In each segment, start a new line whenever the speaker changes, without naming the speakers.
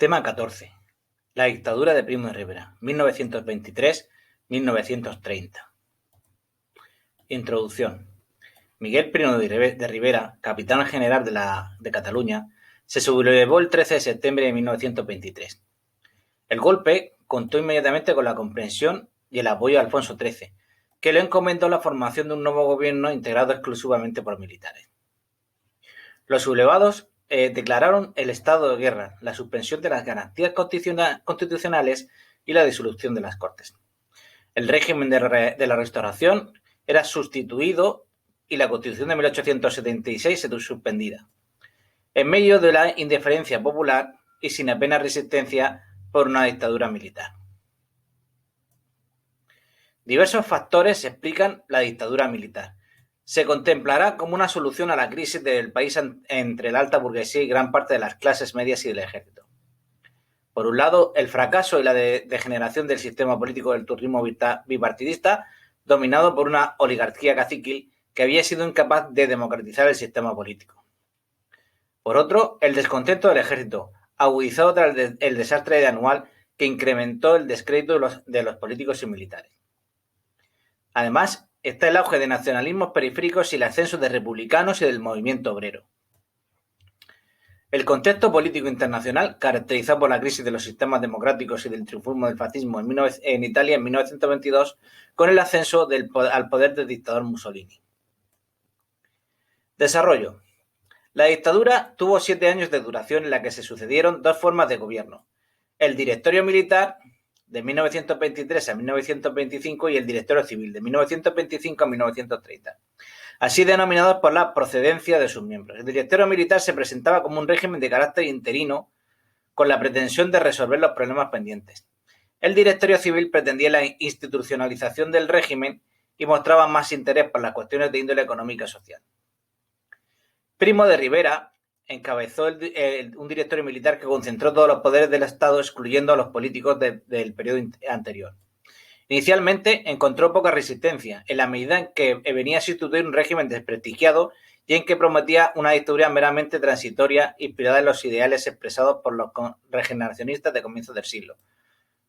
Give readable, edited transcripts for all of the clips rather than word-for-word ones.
Tema 14. La dictadura de Primo de Rivera, 1923-1930. Introducción. Miguel Primo de Rivera, capitán general de Cataluña, se sublevó el 13 de septiembre de 1923. El golpe contó inmediatamente con la comprensión y el apoyo de Alfonso XIII, que le encomendó la formación de un nuevo gobierno integrado exclusivamente por militares. Los sublevados declararon el estado de guerra, la suspensión de las garantías constitucionales y la disolución de las Cortes. El régimen de la Restauración era sustituido y la Constitución de 1876 se suspendida, en medio de la indiferencia popular y sin apenas resistencia por una dictadura militar. Diversos factores explican la dictadura militar. Se contemplará como una solución a la crisis del país entre la alta burguesía y gran parte de las clases medias y del ejército. Por un lado, el fracaso y la degeneración del sistema político del turismo bipartidista, dominado por una oligarquía caciquil que había sido incapaz de democratizar el sistema político. Por otro, el descontento del ejército, agudizado tras el desastre de Anual que incrementó el descrédito de los políticos y militares. Además, está el auge de nacionalismos periféricos y el ascenso de republicanos y del movimiento obrero. El contexto político internacional, caracterizado por la crisis de los sistemas democráticos y del triunfismo del fascismo en Italia en 1922, con el ascenso al poder del dictador Mussolini. Desarrollo. La dictadura tuvo 7 años de duración en la que se sucedieron dos formas de gobierno: el directorio militar, de 1923 a 1925, y el directorio civil, de 1925 a 1930, así denominados por la procedencia de sus miembros. El directorio militar se presentaba como un régimen de carácter interino con la pretensión de resolver los problemas pendientes. El directorio civil pretendía la institucionalización del régimen y mostraba más interés por las cuestiones de índole económica y social. Primo de Rivera encabezó un directorio militar que concentró todos los poderes del Estado, excluyendo a los políticos del periodo anterior. Inicialmente encontró poca resistencia, en la medida en que venía a sustituir un régimen desprestigiado y en que prometía una dictadura meramente transitoria inspirada en los ideales expresados por los regeneracionistas de comienzos del siglo,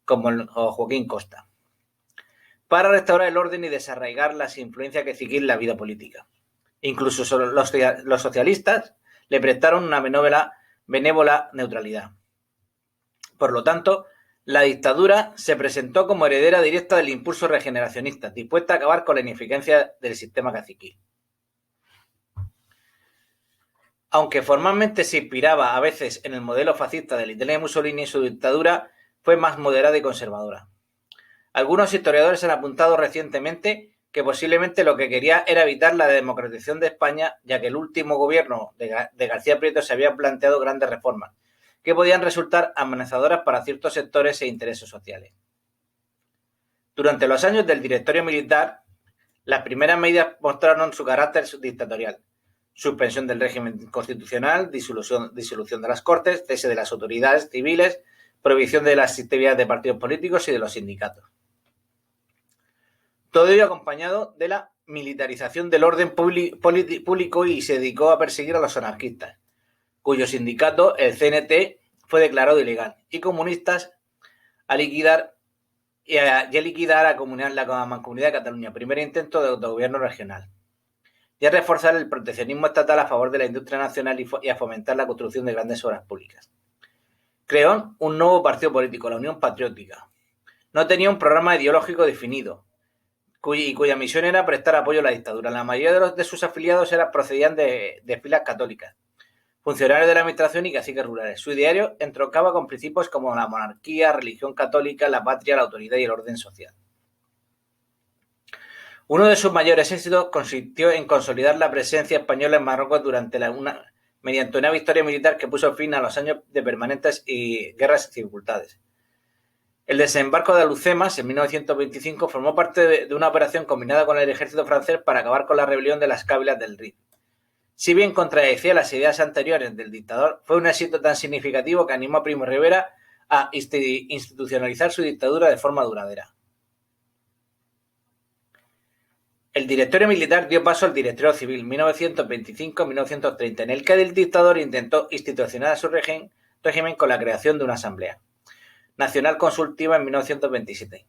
como Joaquín Costa, para restaurar el orden y desarraigar las influencias que seguían la vida política. Incluso los socialistas le prestaron una benévola neutralidad. Por lo tanto, la dictadura se presentó como heredera directa del impulso regeneracionista, dispuesta a acabar con la ineficacia del sistema caciquil. Aunque formalmente se inspiraba a veces en el modelo fascista de la Italia de Mussolini, su dictadura fue más moderada y conservadora. Algunos historiadores han apuntado recientemente que posiblemente lo que quería era evitar la democratización de España, ya que el último gobierno de García Prieto se había planteado grandes reformas, que podían resultar amenazadoras para ciertos sectores e intereses sociales. Durante los años del directorio militar, las primeras medidas mostraron su carácter dictatorial: suspensión del régimen constitucional, disolución de las Cortes, cese de las autoridades civiles, prohibición de las actividades de partidos políticos y de los sindicatos. Todo ello acompañado de la militarización del orden público, y se dedicó a perseguir a los anarquistas, cuyo sindicato, el CNT, fue declarado ilegal, y comunistas, a liquidar a la Mancomunidad de Cataluña, primer intento de autogobierno regional, y a reforzar el proteccionismo estatal a favor de la industria nacional y a fomentar la construcción de grandes obras públicas. Creó un nuevo partido político, la Unión Patriótica. No tenía un programa ideológico definido, cuya misión era prestar apoyo a la dictadura. La mayoría de sus afiliados procedían de filas católicas, funcionarios de la administración y caciques rurales. Su ideario entroncaba con principios como la monarquía, religión católica, la patria, la autoridad y el orden social. Uno de sus mayores éxitos consistió en consolidar la presencia española en Marruecos mediante una victoria militar que puso fin a los años de permanentes guerras y dificultades. El desembarco de Alhucemas en 1925 formó parte de una operación combinada con el ejército francés para acabar con la rebelión de las Cábilas del Rif. Si bien contradecía las ideas anteriores del dictador, fue un éxito tan significativo que animó a Primo de Rivera a institucionalizar su dictadura de forma duradera. El directorio militar dio paso al directorio civil 1925-1930, en el que el dictador intentó institucionalizar su régimen régimen con la creación de una Asamblea Nacional Consultiva en 1927.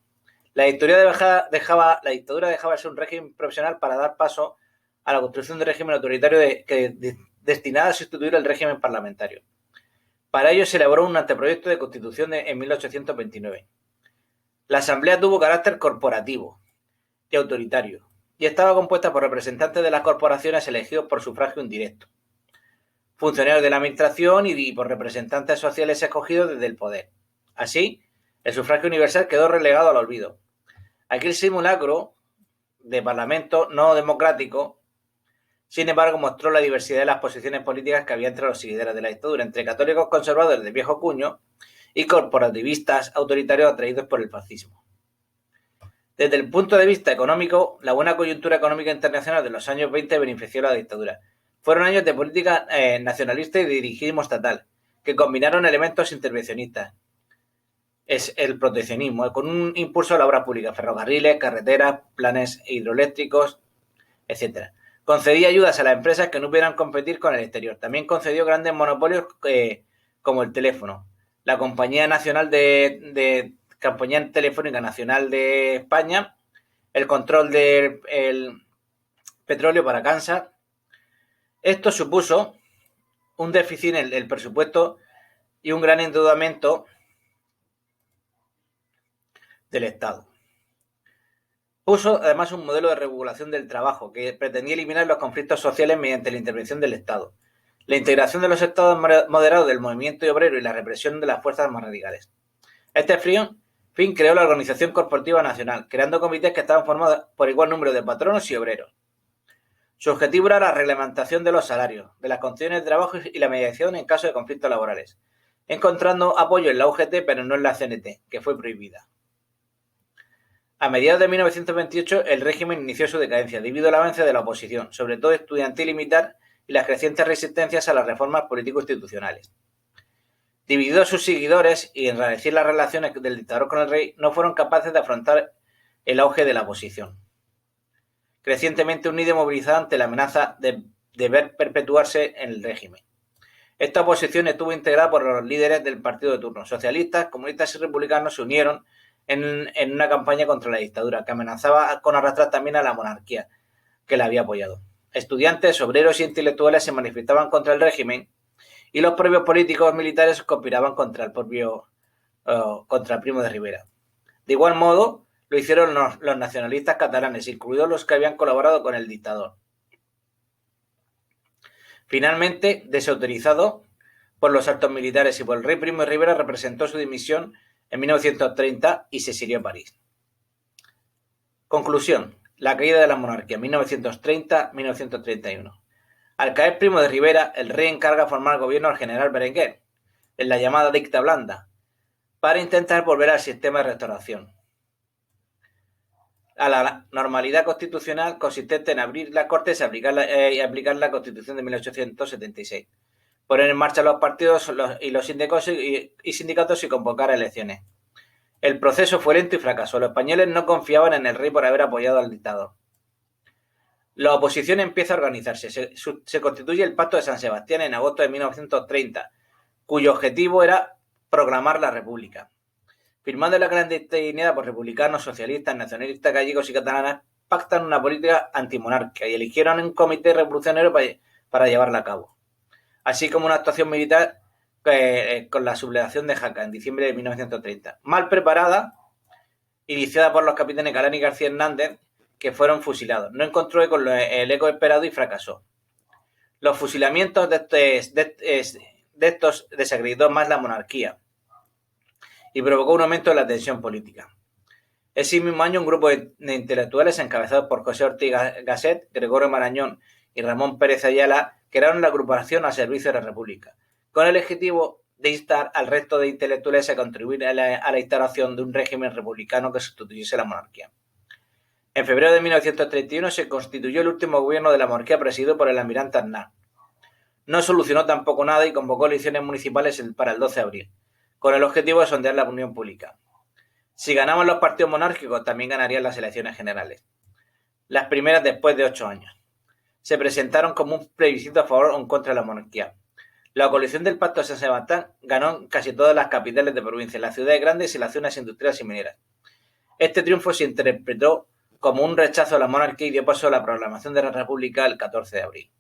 La dictadura dejaba de ser un régimen provisional para dar paso a la construcción de un régimen autoritario destinado a sustituir el régimen parlamentario. Para ello se elaboró un anteproyecto de constitución en 1829. La Asamblea tuvo carácter corporativo y autoritario y estaba compuesta por representantes de las corporaciones elegidos por sufragio indirecto, funcionarios de la administración y por representantes sociales escogidos desde el poder. Así, el sufragio universal quedó relegado al olvido. Aquel simulacro de parlamento no democrático, sin embargo, mostró la diversidad de las posiciones políticas que había entre los seguidores de la dictadura, entre católicos conservadores de viejo cuño y corporativistas autoritarios atraídos por el fascismo. Desde el punto de vista económico, la buena coyuntura económica internacional de los años 20 benefició a la dictadura. Fueron años de política nacionalista y de dirigismo estatal, que combinaron elementos intervencionistas. Es el proteccionismo, con un impulso a la obra pública, ferrocarriles, carreteras, planes hidroeléctricos, etc. Concedía ayudas a las empresas que no pudieran competir con el exterior. También concedió grandes monopolios como el teléfono. La Compañía Compañía Telefónica Nacional de España, el control del petróleo para Kansas. Esto supuso un déficit en el presupuesto y un gran endeudamiento del Estado. Puso además un modelo de regulación del trabajo que pretendía eliminar los conflictos sociales mediante la intervención del Estado, la integración de los estados moderados del movimiento obrero y la represión de las fuerzas más radicales. Este fin creó la Organización Corporativa Nacional, creando comités que estaban formados por igual número de patronos y obreros. Su objetivo era la reglamentación de los salarios, de las condiciones de trabajo y la mediación en caso de conflictos laborales, encontrando apoyo en la UGT pero no en la CNT, que fue prohibida. A mediados de 1928, el régimen inició su decadencia debido al avance de la oposición, sobre todo estudiantil y militar, y las crecientes resistencias a las reformas político-institucionales. Dividido a sus seguidores y enrarecer las relaciones del dictador con el rey, no fueron capaces de afrontar el auge de la oposición, crecientemente unida y movilizada ante la amenaza de ver perpetuarse en el régimen. Esta oposición estuvo integrada por los líderes del partido de turno. Socialistas, comunistas y republicanos se unieron en una campaña contra la dictadura que amenazaba con arrastrar también a la monarquía que la había apoyado. Estudiantes, obreros y intelectuales se manifestaban contra el régimen y los propios políticos militares conspiraban contra contra Primo de Rivera. De igual modo, lo hicieron los nacionalistas catalanes, incluidos los que habían colaborado con el dictador. Finalmente, desautorizado por los altos militares y por el rey Primo de Rivera, representó su dimisión en 1930 y se exilió a París. Conclusión. La caída de la monarquía, 1930-1931. Al caer Primo de Rivera, el rey encarga formar gobierno al general Berenguer, en la llamada dicta blanda, para intentar volver al sistema de restauración, a la normalidad constitucional consistente en abrir las Cortes y aplicar la Constitución de 1876, poner en marcha los partidos y los sindicatos y convocar elecciones. El proceso fue lento y fracasó. Los españoles no confiaban en el rey por haber apoyado al dictador. La oposición empieza a organizarse. Se constituye el Pacto de San Sebastián en agosto de 1930, cuyo objetivo era proclamar la República. Firmando la clandestinidad por republicanos, socialistas, nacionalistas gallegos y catalanes, pactan una política antimonárquica y eligieron un comité revolucionario para llevarla a cabo, así como una actuación militar con la sublevación de Jaca en diciembre de 1930, mal preparada, iniciada por los capitanes Galán y García Hernández, que fueron fusilados. No encontró el eco esperado y fracasó. Los fusilamientos de estos desacreditó más la monarquía y provocó un aumento de la tensión política. Ese mismo año, un grupo de intelectuales encabezados por José Ortiz Gasset, Gregorio Marañón y Ramón Pérez Ayala crearon la agrupación al servicio de la República, con el objetivo de instar al resto de intelectuales a contribuir a la instauración de un régimen republicano que sustituyese a la monarquía. En febrero de 1931 se constituyó el último gobierno de la monarquía presidido por el almirante Aznar. No solucionó tampoco nada y convocó elecciones municipales para el 12 de abril, con el objetivo de sondear la opinión pública. Si ganaban los partidos monárquicos, también ganarían las elecciones generales, las primeras después de 8 años. Se presentaron como un plebiscito a favor o en contra de la monarquía. La coalición del Pacto de San Sebastián ganó en casi todas las capitales de provincia, las ciudades grandes y las zonas industriales y mineras. Este triunfo se interpretó como un rechazo a la monarquía y dio paso a la proclamación de la República el 14 de abril.